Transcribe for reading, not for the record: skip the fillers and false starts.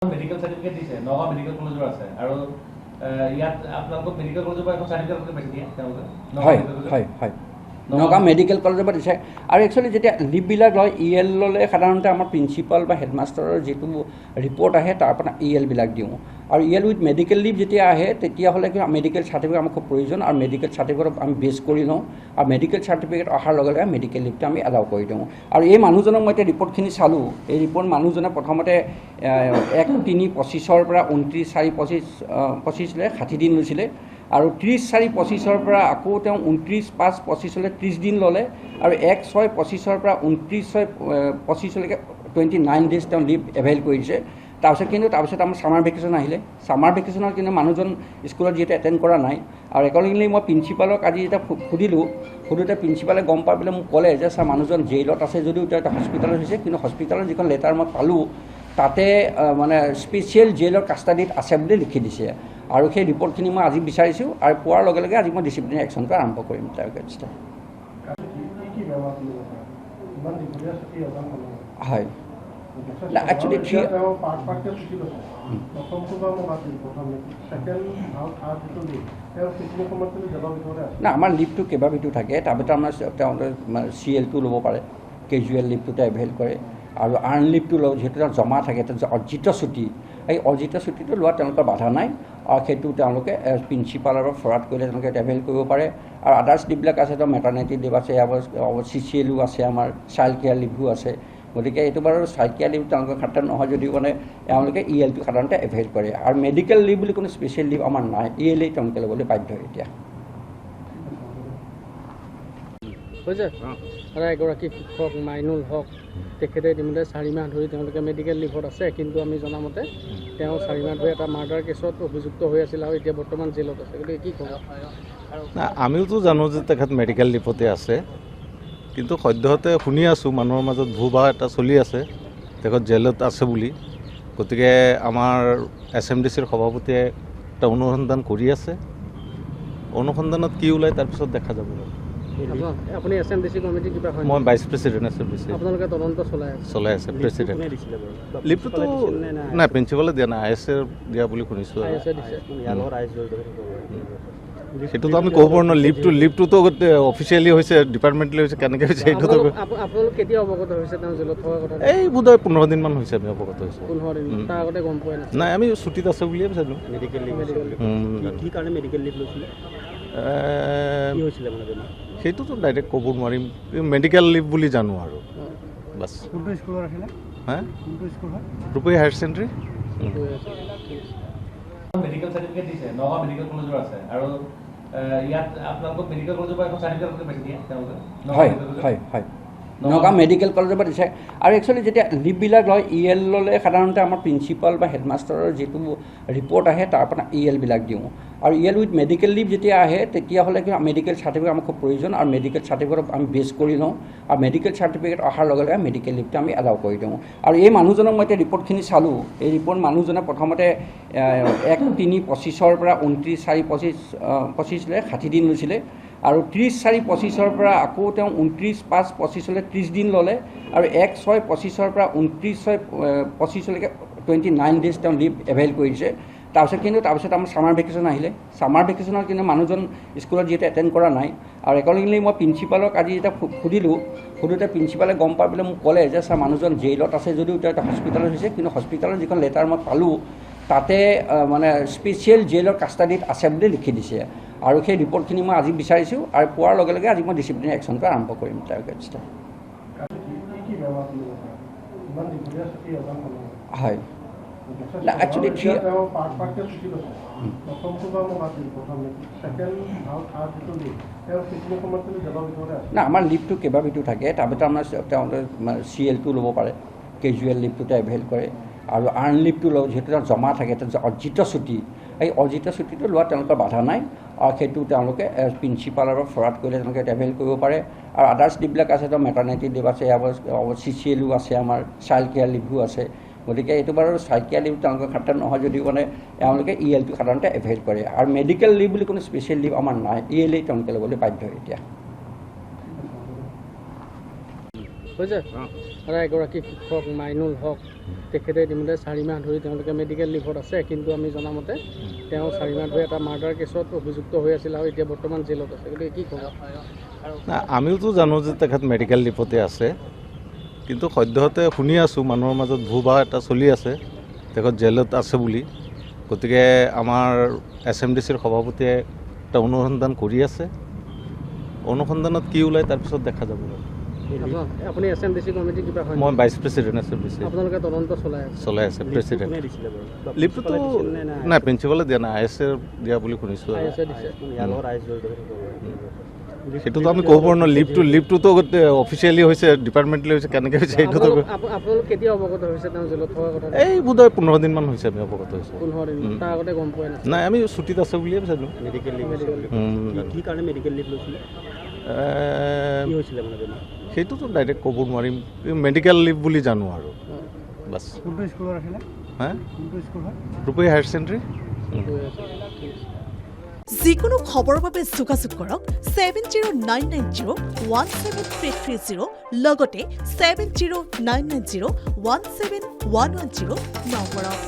Medical certificate দিছে Nagaon medical কলেজৰ আছে আৰু ইয়াত আপোনালোকক মেডিকেল কলেজৰ পৰা এখন সাৰ্টিফিকেট পাইছে দিয়া তেওঁলোকে হয় নগাঁও মেডিকেল কলেজৰ পৰা দিছে আৰু একচুৱেলি যেতিয়া লিভবিলাক লয় EL ল'লে সাধাৰণতে আমাৰ প্ৰিন্সিপাল বা হেডমাষ্টাৰৰ যিটো ৰিপৰ্ট আহে তাৰ পৰা ELবিলাক দিওঁ আৰু EL উইথ মেডিকেল লিভ যেতিয়া আহে তেতিয়াহ'লে মেডিকেল চাৰ্টিফিকেট আমাৰ খুব প্ৰয়োজন আৰু মেডিকেল চাৰ্টিফিকেট আমি বেছ কৰি লওঁ আৰু মেডিকেল চাৰ্টিফিকেট অহাৰ লগে লগে মেডিকেল লিভটো আমি এলাউ কৰি দিওঁ আৰু এই মানুহজনক মই এতিয়া ৰিপৰ্টখিনি চালোঁ এই ৰিপৰ্ট মানুহজনে প্ৰথমতে 1/3/25 পৰা 29/4/25 60 দিন লৈছিলে আৰু 30/4/25 পৰা আকৌ তেওঁ 29/5/25 30 দিন ল'লে আৰু 1/6/25 পৰা 29/6/25 29 ডেজ তেওঁ লিভ এভেইল কৰিছে তাৰপিছত আমাৰ ছামাৰ ভেকেশ্যন আহিলে ছামাৰ ভেকেশ্যনত কিন্তু মানুহজন স্কুলত যিহেতু এটেণ্ড কৰা নাই আৰু একৰ্ডিংলি মই প্ৰিন্সিপালক আজি যেতিয়া সুধোতে প্ৰিন্সিপালে গম পাই পেলাই মোক ক'লে যে ছাৰ মানুহজন জেইলত আছে যদিও তেওঁ এটা হস্পিটেলত হৈছে কিন্তু হস্পিটেলৰ যিখন লেটাৰ মই পালোঁ তাতে মানে স্পেচিয়েল জেইলৰ কাষ্টাডিত আছে বুলি লিখি দিছে আৰু সেই ৰিপৰ্টখিনি মই আজি বিচাৰিছোঁ আৰু পোৱাৰ লগে লগে আজি মই ডিচিপ্লিনাৰী একশ্যনটো আৰম্ভ কৰিম তাৰ এগেইনষ্টত হয় না একচুৱেলি না আমাৰ লিভটো কেইবাবিধো থাকে তাৰ ভিতৰত আমাৰ CL2 ল'ব পাৰে কেজুৱেল লিভটোতে এভেইল কৰে আৰু আৰ্ণ লিভটো লওঁ যিহেতু তেওঁ জমা থাকে অৰ্জিত ছুটী এই অৰ্জিত ছুটীটো লোৱা তেওঁলোকৰ বাধা নাই আৰু সেইটো তেওঁলোকে প্ৰিন্সিপালৰ ফৰৱাৰ্ড কৰিলে তেওঁলোকে এভেইল কৰিব পাৰে আৰু আদাৰ্ছ লিভবিলাক আছে তো মেটাৰনিটি লিভ আছে CCLও আছে আমাৰ চাইল্ড কেয়াৰ লিভো আছে গতিকে এইটো বাৰু চাইল্ড কেয়াৰ লিভ তেওঁলোকৰ ক্ষেত্ৰত নহয় যদিও মানে তেওঁলোকে ELটো সাধাৰণতে এভেইল কৰে আৰু মেডিকেল লিভ বুলি কোনো স্পেচিয়েল লিভ আমাৰ নাই ELই তেওঁলোকে ল'বলৈ বাধ্য এতিয়া হৈছে আৰু এগৰাকী শিক্ষক মাইনুল হক তেখেতে ইতিমধ্যে 4 মাহ ধৰি তেওঁলোকে মেডিকেল লিভত আছে কিন্তু আমি জনামতে তেওঁ 4 মাহ ধৰি এটা মাৰ্ডাৰ কেছত অভিযুক্ত হৈ আছিল আৰু এতিয়া বৰ্তমান জেলত আছে গতিকে কি ক'ব আমিওতো জানো যে তেখেত মেডিকেল লিভতে আছে কিন্তু সদ্যহতে শুনি আছোঁ মানুহৰ মাজত ভূ-ভাৱ এটা চলি আছে তেখেত জেলত আছে বুলি গতিকে আমাৰ SMDCৰ সভাপতিয়ে এটা অনুসন্ধান কৰি আছে অনুসন্ধানত কি ওলায় তাৰপিছত দেখা যাব আপুনি SMDC কমিটি কিবা হয় মই ভাইচ প্ৰেচিডেণ্ট SMDC আপোনালোকে তদন্ত চলাই আছে প্ৰেচিডেণ্ট লিভটোতো নাই প্ৰিন্সিপালে দিয়া নাই IS দিয়া বুলি শুনিছোঁ সেইটোতো আমি ক'ব পাৰোঁ ন লিভটোতো অফিচিয়েলি হৈছে ডিপাৰ্টমেণ্টেলি হৈছে কেনেকৈ হৈছে সেইটোতো আপোনালোক কেতিয়া অৱগত হৈছে তেওঁ জেলত থকাৰ কথা এই বোধহয় 15 দিনমান হৈছে আমি অৱগত হৈছোঁ 15 দিন তাৰ আগতে গম পোৱা নাই আমি ছুটীত আছে বুলিয়ে ভাবিছিলোঁ মেডিকেল লিভ কি কাৰণে মেডিকেল লিভ লৈছিলে কি হৈছিলে মানে সেইটোতো ডাইৰেক্ট ক'ব নোৱাৰিম মেডিকেল লিভ বুলি জানো আৰু বাছ কোনটো স্কুলৰ আছিলে হা কোনটো স্কুল হয় ৰূপহী হায়াৰ ছেকেণ্ডেৰী মেডিকেল সাৰ্টিফিকেট দিছে নগাঁও মেডিকেল কলেজৰ আছে আৰু ইয়াত আপোনালোকক মেডিকেল কলেজৰ পৰা এখন সাৰ্টিফিকেট পাইছে দিয়া তেওঁলোকে হয় নগাঁও মেডিকেল কলেজৰ পৰা দিছে আৰু একচুৱেলি যেতিয়া লিভবিলাক লয় EL ল'লে সাধাৰণতে আমাৰ প্ৰিন্সিপাল বা হেডমাষ্টাৰৰ যিটো ৰিপৰ্ট আহে তাৰ পৰা ELবিলাক দিওঁ আৰু EL উইথ মেডিকেল লিভ যেতিয়া আহে তেতিয়াহ'লে মেডিকেল চাৰ্টিফিকেট আমাৰ খুব প্ৰয়োজন আৰু মেডিকেল চাৰ্টিফিকেট আমি বেছ কৰি লওঁ আৰু মেডিকেল চাৰ্টিফিকেট অহাৰ লগে লগে মেডিকেল লিভটো আমি এলাউ কৰি দিওঁ আৰু এই মানুহজনক মই এতিয়া ৰিপৰ্টখিনি চালোঁ এই ৰিপৰ্ট মানুহজনে প্ৰথমতে 1/3/25 পৰা 29/4/25 60 দিন লৈছিলে আৰু 30/4/25 পৰা আকৌ তেওঁ 29/5/25 30 দিন ল'লে আৰু 1/6/25 পৰা 29/6/25 29 ডেজ তেওঁ লিভ এভেইল কৰিছে তাৰপিছত আমাৰ ছামাৰ ভেকেশ্যন আহিলে ছামাৰ ভেকেশ্যনত কিন্তু মানুহজন স্কুলত যিহেতু এটেণ্ড কৰা নাই আৰু একৰ্ডিংলি মই প্ৰিন্সিপালক আজি যেতিয়া সুধোতে প্ৰিন্সিপালে গম পাই পেলাই মোক ক'লে যে ছাৰ মানুহজন জেইলত আছে যদিও তেওঁ এটা হস্পিটেলত হৈছে কিন্তু হস্পিটেলৰ যিখন লেটাৰ মই পালোঁ তাতে মানে স্পেচিয়েল জেইলৰ কাষ্টাডিত আছে বুলি লিখি দিছে আৰু সেই ৰিপৰ্টখিনি মই আজি বিচাৰিছোঁ আৰু পোৱাৰ লগে লগে আজি মই ডিচিপ্লিনাৰী একশ্যনটো আৰম্ভ কৰিম তাৰ এগেইনষ্টত হয় না একচুৱেলি না আমাৰ লিভটো কেইবাবিধো থাকে তাৰ ভিতৰত আমাৰ CL2 ল'ব পাৰে কেজুৱেল লিভটোতে এভেইল কৰে আৰু আৰ্ণ লিভটো লওঁ যিহেতু তেওঁ জমা থাকে অৰ্জিত ছুটী এই অৰ্জিত ছুটীটো লোৱা তেওঁলোকৰ বাধা নাই আৰু সেইটো তেওঁলোকে প্ৰিন্সিপালৰ ফৰৱাৰ্ড কৰিলে তেওঁলোকে এভেইল কৰিব পাৰে আৰু আদাৰ্ছ লিভবিলাক আছে তো মেটাৰনিটি লিভ আছে CCLও আছে আমাৰ চাইল্ড কেয়াৰ লিভো আছে গতিকে এইটো বাৰু চাইল্ড কেয়াৰ লিভ তেওঁলোকৰ ক্ষেত্ৰত নহয় যদিও মানে তেওঁলোকে ELটো সাধাৰণতে এভেইল কৰে আৰু মেডিকেল লিভ বুলি কোনো স্পেচিয়েল লিভ আমাৰ নাই ELই তেওঁলোকে ল'বলৈ বাধ্য এতিয়া হৈছে আৰু এগৰাকী শিক্ষক মাইনুল হক তেখেতে ইতিমধ্যে 4 মাহ ধৰি তেওঁলোকে মেডিকেল লিভত আছে, কিন্তু আমি জনামতে তেওঁ 4 মাহ ধৰি এটা মাৰ্ডাৰ কেছত অভিযুক্ত হৈ আছিল আৰু এতিয়া বৰ্তমান জেলত আছে। গতিকে কি ক'ব? আমিওতো জানো যে তেখেত মেডিকেল লিপতে আছে, কিন্তু সদ্যহতে শুনি আছোঁ মানুহৰ মাজত ভূ-ভা এটা চলি আছে তেখেত জেলত আছে বুলি। গতিকে আমাৰ SMDCৰ সভাপতিয়ে এটা অনুসন্ধান কৰি আছে। অনুসন্ধানত কি ওলায় তাৰপিছত দেখা যাব। আপুনি SMDC কমিটি কিবা হয়? মই ভাইচ প্ৰেচিডেণ্ট SMDC আপোনালোকে তদন্ত চলাই আছে প্ৰেচিডেণ্ট। লিপটোতো নাই, প্ৰিন্সিপালে দিয়া নাই, IS দিয়া বুলি শুনিছোঁ। সেইটোতো আমি ক'ব পাৰোঁ ন। লিপটোতো অফিচিয়েলি হৈছে, ডিপাৰ্টমেণ্টেলি হৈছে, কেনেকৈ হৈছে সেইটোতো আপোনালোক কেতিয়া অৱগত হৈছে তেওঁ জেলত থকাৰ কথা? এই বোধহয় 15 দিনমান হৈছে আমি অৱগত হৈছোঁ। 15 দিন তাৰ আগতে গম পোৱা নাই? নাই, আমি ছুটীত আছে বুলিয়ে ভাবিছিলোঁ। মেডিকেল লিভ কি কাৰণে মেডিকেল লিভ লৈছিলে? কি হৈছিলে মানে? সেইটোতো ডাইৰেক্ট ক'ব নোৱাৰিম, মেডিকেল লিভ বুলি জানো আৰু বাছ। কোনটো স্কুলৰ আছিলে? হা, কোনটো স্কুল হয়? ৰূপহী হায়াৰ ছেকেণ্ডেৰী। যিকোনো খবৰৰ বাবে যোগাযোগ কৰক 7099017330 লগতে 7099017110 নম্বৰত।